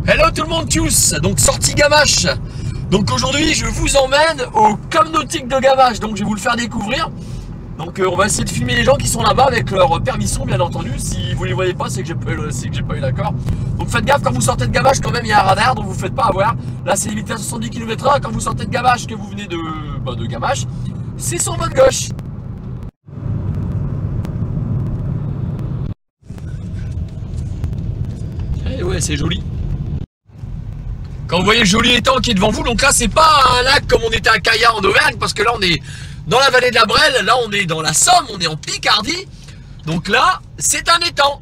Hello tout le monde, tous. Donc sortie Gamache. Donc aujourd'hui je vous emmène au Club Nautique de Gamache. Donc je vais vous le faire découvrir. Donc on va essayer de filmer les gens qui sont là-bas avec leur permission bien entendu. Si vous les voyez pas, c'est que j'ai pas eu l'accord. Donc faites gaffe, quand vous sortez de Gamache, quand même il y a un radar, donc vous faites pas avoir. Là c'est limité à 70 km/h. Quand vous sortez de Gamache, que vous venez de Gamache, c'est sur votre gauche. Eh ouais, c'est joli. Quand vous voyez le joli étang qui est devant vous, donc là c'est pas un lac comme on était à Caya en Auvergne, parce que là on est dans la vallée de la Brelle, là on est dans la Somme, on est en Picardie, donc là c'est un étang.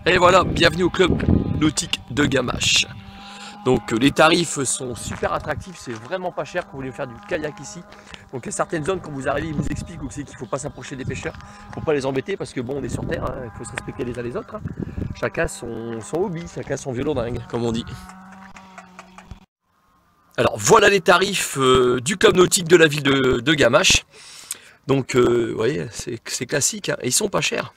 Et voilà, bienvenue au Club Nautique de Gamache. Donc les tarifs sont super attractifs, c'est vraiment pas cher quand vous voulez faire du kayak ici. Donc il y a certaines zones, quand vous arrivez, ils vous expliquent aussi qu'il ne faut pas s'approcher des pêcheurs, il ne faut pas les embêter parce que bon, on est sur terre, hein, il faut se respecter les uns les autres. Hein. Chacun son hobby, chacun son vélo dingue, comme on dit. Alors voilà les tarifs du Club Nautique de la ville de Gamache. Donc vous voyez, c'est classique, hein, et ils sont pas chers.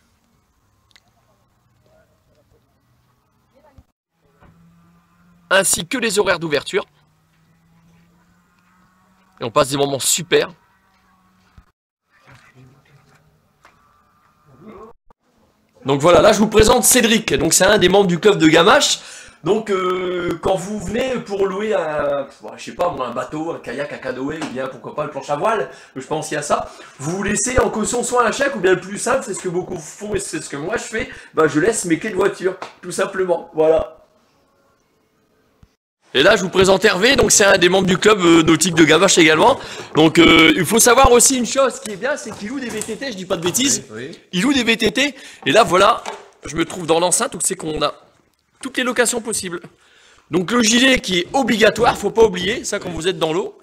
Ainsi que les horaires d'ouverture. Et on passe des moments super. Donc voilà, là je vous présente Cédric. Donc c'est un des membres du club de Gamache. Donc quand vous venez pour louer je sais pas moi, un bateau, un kayak, un canoë, ou bien pourquoi pas une planche à voile, je pense qu'il y a ça, vous vous laissez en caution soit un chèque, ou bien le plus simple, c'est ce que beaucoup font et c'est ce que moi je fais, bah, je laisse mes clés de voiture, tout simplement, voilà. Et là je vous présente Hervé, donc c'est un des membres du club nautique de Gamache également. Donc il faut savoir aussi une chose qui est bien, c'est qu'il loue des VTT, je dis pas de bêtises. Oui. Il loue des VTT, et là voilà, je me trouve dans l'enceinte où c'est qu'on a toutes les locations possibles. Donc le gilet qui est obligatoire, faut pas oublier, ça quand vous êtes dans l'eau.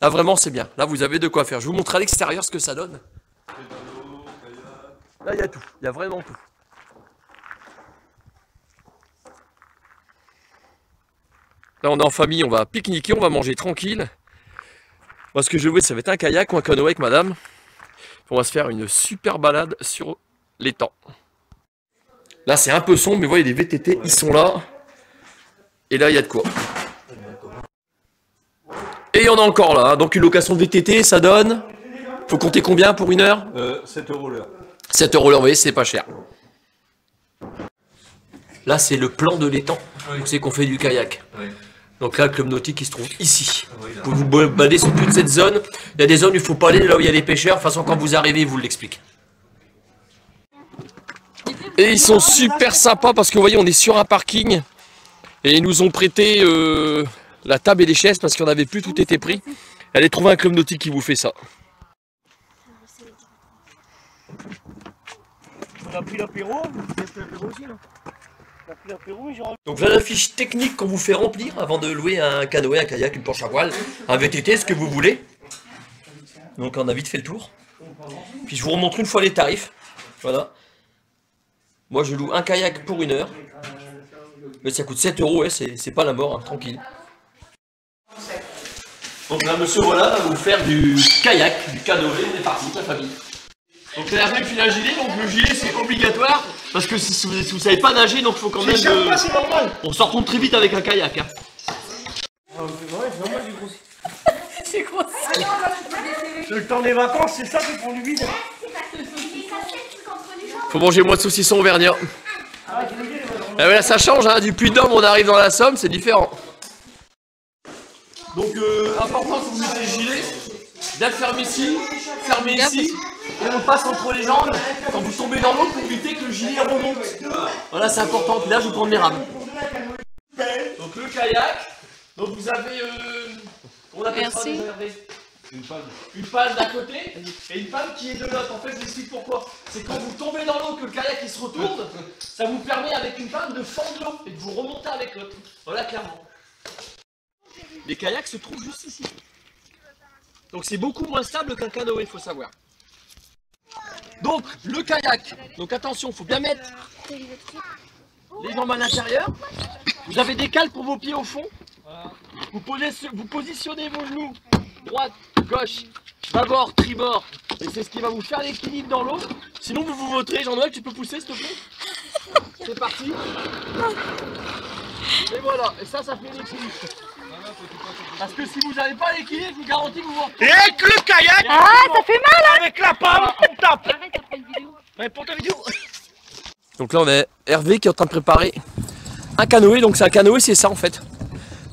Là vraiment c'est bien, là vous avez de quoi faire. Je vous montre à l'extérieur ce que ça donne. Là il y a tout, il y a vraiment tout. Là on est en famille, on va pique-niquer, on va manger tranquille. Moi ce que je veux, ça va être un kayak ou un canoë avec madame. On va se faire une super balade sur l'étang. Là c'est un peu sombre, mais vous voyez les VTT, ils sont là. Et là il y a de quoi. Et il y en a encore là, hein. Donc une location de VTT, ça donne... Faut compter combien pour une heure 7 € l'heure. 7 € l'heure, vous voyez, c'est pas cher. Là c'est le plan de l'étang, oui. C'est qu'on fait du kayak. Oui. Donc là, le club nautique, il se trouve ici. Vous vous baladez sur toute cette zone. Il y a des zones où il ne faut pas aller, là où il y a des pêcheurs. De toute façon, quand vous arrivez, ils vous l'expliquent. Et ils sont super sympas parce que vous voyez, on est sur un parking. Et ils nous ont prêté la table et les chaises parce qu'on n'avait plus, tout était pris. Allez trouver un club nautique qui vous fait ça. On a pris l'apéro, vous avez pris l'apéro aussi là. Donc voilà la fiche technique qu'on vous fait remplir avant de louer un canoë, un kayak, une planche à voile, un VTT, ce que vous voulez. Donc on a vite fait le tour. Puis je vous remontre une fois les tarifs. Voilà. Moi je loue un kayak pour une heure. Mais ça coûte 7 €, ouais, c'est pas la mort, hein, tranquille. Donc là monsieur voilà va vous faire du kayak, du canoë, on est parti, la famille. Donc là Hervé puis un gilet, donc le gilet c'est obligatoire. Parce que si vous savez pas nager, donc il faut quand même... c'est normal. On sort compte très vite avec un kayak. Hein. C'est quoi ça? C'est le temps des vacances, c'est ça qui prend du vide. Faut manger moins de saucisson auvergnat. Et voilà, ça change, hein, du Puy-de-Dôme on arrive dans la Somme, c'est différent. Donc important que vous mettez le gilet, bien fermé ici, et on passe entre les jambes quand vous tombez dans l'eau pour éviter que le gilet remonte. Voilà, c'est important. Puis là, je vous prends mes rames. Donc le kayak. Donc vous avez, on appelle ça une palme d'un côté et une palme qui est de l'autre. En fait, je vous explique pourquoi. C'est quand vous tombez dans l'eau que le kayak il se retourne, ça vous permet avec une palme de fendre l'eau et de vous remonter avec l'autre. Voilà, clairement. Les kayaks se trouvent juste ici. Donc c'est beaucoup moins stable qu'un canoë, il faut savoir. Donc le kayak, donc attention, il faut bien mettre les jambes à l'intérieur. Vous avez des cales pour vos pieds au fond. Vous positionnez vos genoux, droite, gauche, bâbord, tribord. Et c'est ce qui va vous faire l'équilibre dans l'eau. Sinon vous vous vautrez. Jean-Noël, tu peux pousser s'il te plaît? C'est parti. Et voilà, et ça fait l'équilibre. Parce que si vous n'avez pas l'équilibre, je vous garantis que vous vous... Et avec le kayak. Ah, ça fait mal, hein. Avec la palme, on tape. Ouais, pour ta vidéo. Donc là on a Hervé qui est en train de préparer un canoë, donc c'est un canoë, c'est ça en fait.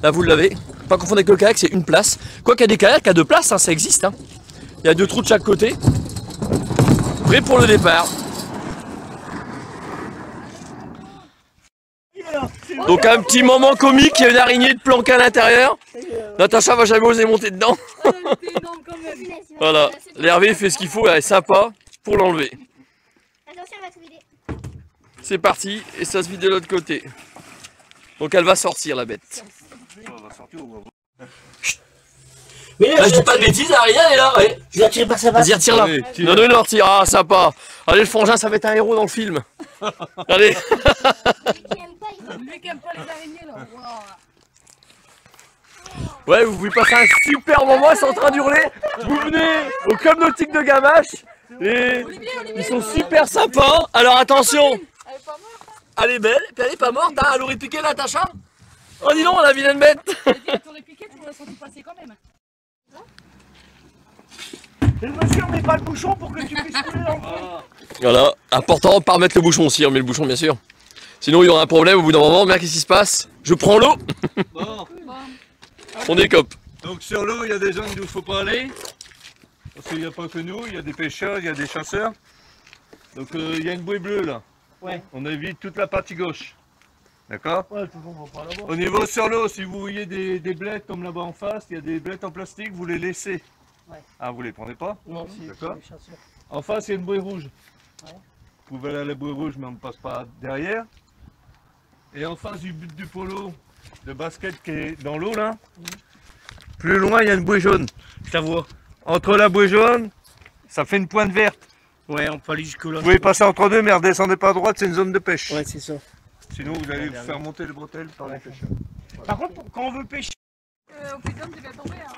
Là vous l'avez, pas confondre avec le kayak, c'est une place. Quoi qu'il y a des kayaks à 2 places, hein, ça existe. Hein. Il y a 2 trous de chaque côté. Prêt pour le départ. Donc un petit moment comique, il y a une araignée de planquée à l'intérieur. Natacha va jamais oser monter dedans. Voilà, l'Hervé fait ce qu'il faut, elle est sympa pour l'enlever. Attention, elle va tout vider. C'est parti, et ça se vide de l'autre côté. Donc elle va sortir la bête. Mais Là je dis pas de bêtises, l'araignée elle est là, ouais. je l'ai tiré par sa base. Vas-y, retire-la. Non, non, non, retire, ah sympa. Allez le frangin, ça va être un héros dans le film. Allez. Lui qui aime pas les araignées là. Ouais, vous pouvez passer un super moment, ils sont en train d'hurler. Vous venez au Club Nautique de Gamache. Et ils sont super sympas. Alors attention, elle est belle, puis elle est pas morte, hein. Elle aurait piqué Natacha. Oh dis donc, la vilaine bête. T'aurais piqué, tu l'aurais senti passer quand même. Et monsieur, on met pas le bouchon pour que tu puisses couler dans le fond. Voilà, important, pas remettre le bouchon aussi, on met le bouchon bien sûr. Sinon il y aura un problème au bout d'un moment, mais qu'est-ce qui se passe? Je prends l'eau. Bon, On décope. donc sur l'eau, il y a des zones où il ne faut pas aller. Parce qu'il n'y a pas que nous, il y a des pêcheurs, il y a des chasseurs. Donc il y a une bouée bleue là. Ouais. On évite toute la partie gauche. D'accord? Ouais, tout le monde va pas là-bas. Au niveau sur l'eau, si vous voyez des blettes comme là-bas en face, il y a des blettes en plastique, vous les laissez. Ouais. Ah, vous les prenez pas? Non, si, D'accord. c'est les chasseurs. En face, il y a une bouée rouge. Ouais. Vous pouvez aller à la bouée rouge, mais on ne passe pas derrière. Et en face du but du polo, de basket qui est dans l'eau là, plus loin, il y a une bouée jaune. Je la vois. Entre la bouée jaune, ça fait une pointe verte. Ouais, on peut aller jusque là. Vous pouvez passer entre deux, mais redescendez pas à droite, c'est une zone de pêche. Ouais, c'est ça. Sinon, vous allez vous faire monter les bretelles par les pêcheurs. Par contre, quand on veut pêcher, Au plus d'hommes, tu vas tomber. Hein.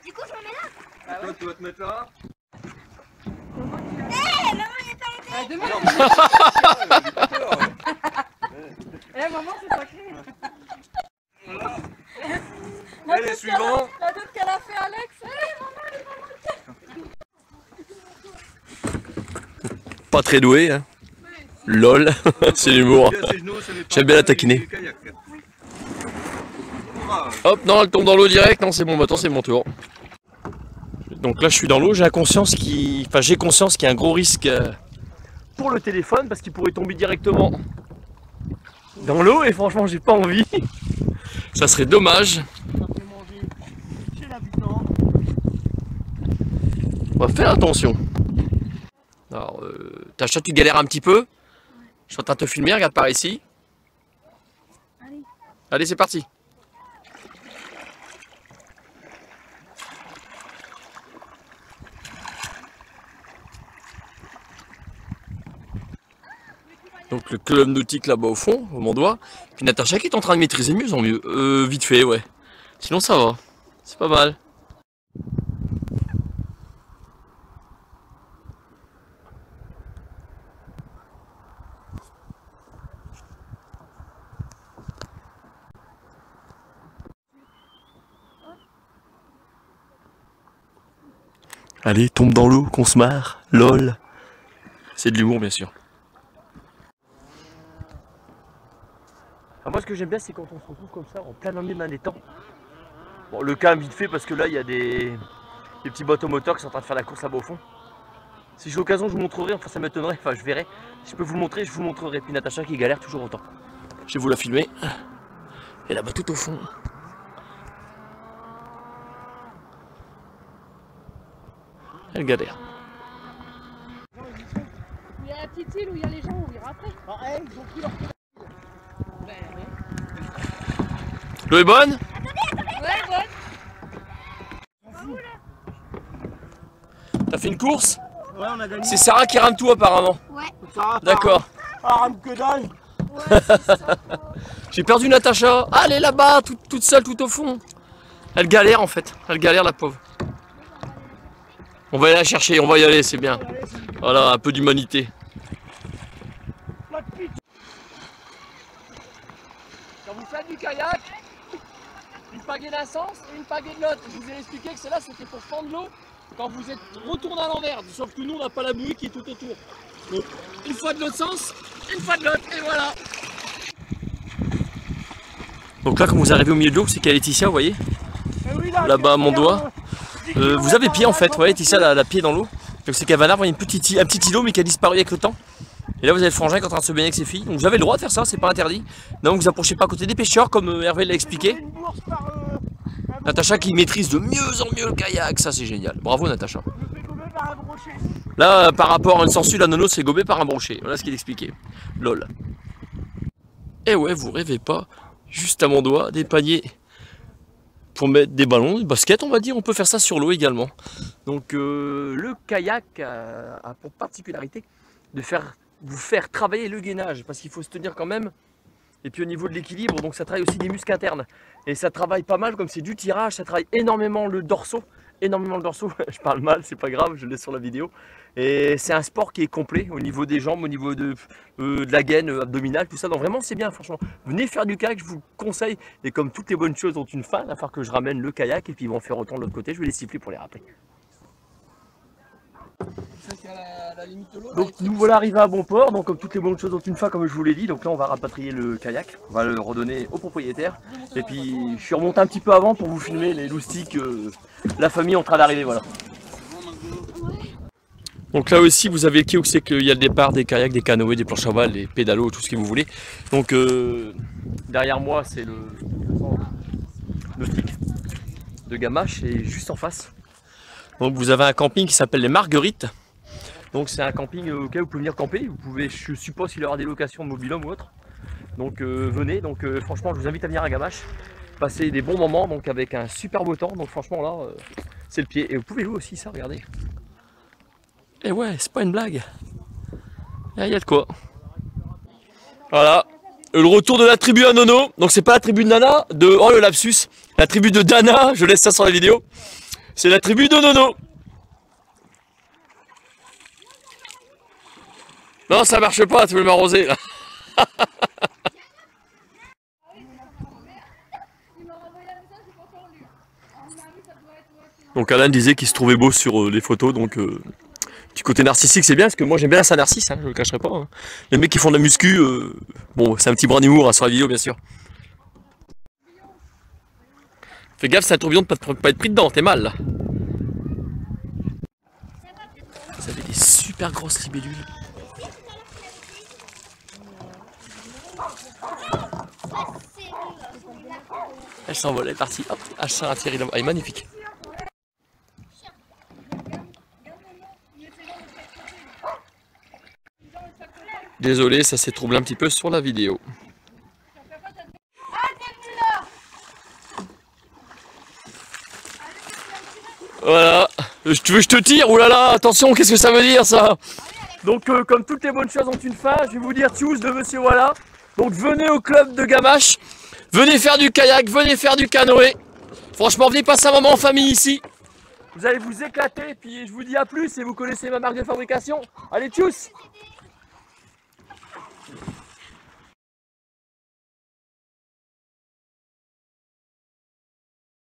Du coup, je me mets là. Toi, tu vas te mettre là. Demain. Eh maman, c'est sacré. Et les suivants. La doute qu'elle a fait Alex. Pas très doué, hein. Lol, c'est l'humour. J'aime bien la taquiner. Hop, non, elle tombe dans l'eau direct. Non, c'est bon, maintenant c'est mon tour. Donc là, je suis dans l'eau. J'ai conscience qu'il y a un gros risque pour le téléphone parce qu'il pourrait tomber directement dans l'eau et franchement, j'ai pas envie. Ça serait dommage. on va manger chez l'habitant. On va faire attention. Alors, Tacha, tu galères un petit peu. Je suis en train de te filmer, regarde par ici. Allez, c'est parti. Donc le club nautique là-bas au fond, au Mondois. Puis Natacha qui est en train de maîtriser de mieux en mieux. Vite fait, ouais. Sinon ça va. C'est pas mal. Allez, tombe dans l'eau, qu'on se marre. Lol. C'est de l'humour, bien sûr. Alors moi, ce que j'aime bien, c'est quand on se retrouve comme ça, en plein milieu des temps. Bon, le calme vite fait, parce que là, il y a des petits bateaux moteurs qui sont en train de faire la course là-bas au fond. Si j'ai l'occasion, je vous montrerai, enfin ça m'étonnerait, enfin je verrai. Si je peux vous le montrer, je vous montrerai. Puis Natacha qui galère toujours autant. Je vais vous la filmer. Et là-bas tout au fond. Elle galère. Il y a la petite île où il y a les gens, on ira après. Ah, hey, ils ont pris leur... L'eau est bonne? Ouais, bonne. T'as fait une course? Ouais, on a gagné. C'est Sarah qui rame tout apparemment. Ouais. Ça, D'accord. Ah, rame que dalle. J'ai perdu Natacha. Ah, elle est là-bas, toute seule, tout au fond. Elle galère en fait. Elle galère la pauvre. On va aller la chercher, on va y aller, c'est bien. Voilà, un peu d'humanité. kayak, une pagaie d'un sens et une pagaie de l'autre. Je vous ai expliqué que celle-là c'était pour fendre l'eau quand vous êtes retourné à l'envers, sauf que nous on n'a pas la bouée qui est tout autour. Donc une fois de l'autre sens, une fois de l'autre, et voilà. Donc là, quand vous arrivez au milieu de l'eau, c'est qu'il y a Laetitia, vous voyez, là-bas à mon doigt. Vous avez pied en fait, vous voyez, Laetitia la pied dans l'eau. Donc c'est qu'elle va là avoir un petit îlot mais qui a disparu avec le temps. Et là vous avez le frangin qui est en train de se baigner avec ses filles. Donc vous avez le droit de faire ça, c'est pas interdit. Donc vous approchez pas à côté des pêcheurs comme Hervé l'a expliqué. Natacha qui maîtrise de mieux en mieux le kayak, ça c'est génial. Bravo Natacha. Là par rapport à une sangsue, la nono c'est gobé par un brochet. Voilà ce qu'il expliquait. Lol. Et ouais, vous rêvez pas, juste à mon doigt, des paniers pour mettre des ballons, des baskets on va dire, on peut faire ça sur l'eau également. Donc le kayak a pour particularité de vous faire travailler le gainage, parce qu'il faut se tenir quand même, et puis au niveau de l'équilibre, donc ça travaille aussi des muscles internes, et ça travaille pas mal, comme c'est du tirage, ça travaille énormément le dorsaux, je parle mal, c'est pas grave, je le laisse sur la vidéo, et c'est un sport qui est complet au niveau des jambes, au niveau de la gaine abdominale, tout ça, donc vraiment c'est bien, franchement, venez faire du kayak, je vous le conseille, et comme toutes les bonnes choses ont une fin, il va falloir que je ramène le kayak, et puis ils vont faire autant de l'autre côté, je vais les siffler pour les rappeler. Donc nous voilà arrivés à bon port, donc comme toutes les bonnes choses ont une fin comme je vous l'ai dit, donc là on va rapatrier le kayak, on va le redonner au propriétaire, et puis je suis remonté un petit peu avant pour vous filmer les loustiques, la famille en train d'arriver, voilà. Donc là aussi vous avez le quai où c'est qu'il y a le départ des kayaks, des canoës, des planches à voile, des pédalos, tout ce que vous voulez. Donc derrière moi c'est le nautique de Gamache et juste en face. Donc vous avez un camping qui s'appelle les Marguerites. Donc c'est un camping auquel vous pouvez venir camper. Vous pouvez, je suppose qu'il y aura des locations de mobil-home ou autre. Donc venez, donc franchement je vous invite à venir à Gamache. Passer des bons moments donc avec un super beau temps. Donc franchement là c'est le pied. Et vous pouvez jouer aussi ça, regardez. Et ouais, c'est pas une blague. Il y a de quoi. Voilà. Le retour de la tribu à Nono. Donc c'est pas la tribu de Nana, oh le lapsus. La tribu de Dana, je laisse ça sur la vidéo. C'est la tribu de Nono. Non, ça marche pas, tu veux m'arroser là. Donc Alain disait qu'il se trouvait beau sur les photos, donc du côté narcissique c'est bien, parce que moi j'aime bien ça narcisse, hein, je le cacherai pas. Hein. Les mecs qui font de la muscu, bon c'est un petit brin d'humour hein, sur la vidéo bien sûr. Fais gaffe, c'est un tourbillon de pas être pris dedans, t'es mal là. Vous avez des super grosses libellules. Elle s'envole, elle est partie. Hop, elle s'est atterrie là-bas. Elle est magnifique. Désolé, ça s'est troublé un petit peu sur la vidéo. Voilà, tu veux que je te tire? Ouh là là, attention, qu'est-ce que ça veut dire ça? Donc comme toutes les bonnes choses ont une fin, je vais vous dire tchuss de monsieur voilà. Donc venez au club de Gamache, venez faire du kayak, venez faire du canoë. Franchement, venez passer un moment en famille ici. Vous allez vous éclater, puis je vous dis à plus et vous connaissez ma marque de fabrication. Allez tchuss!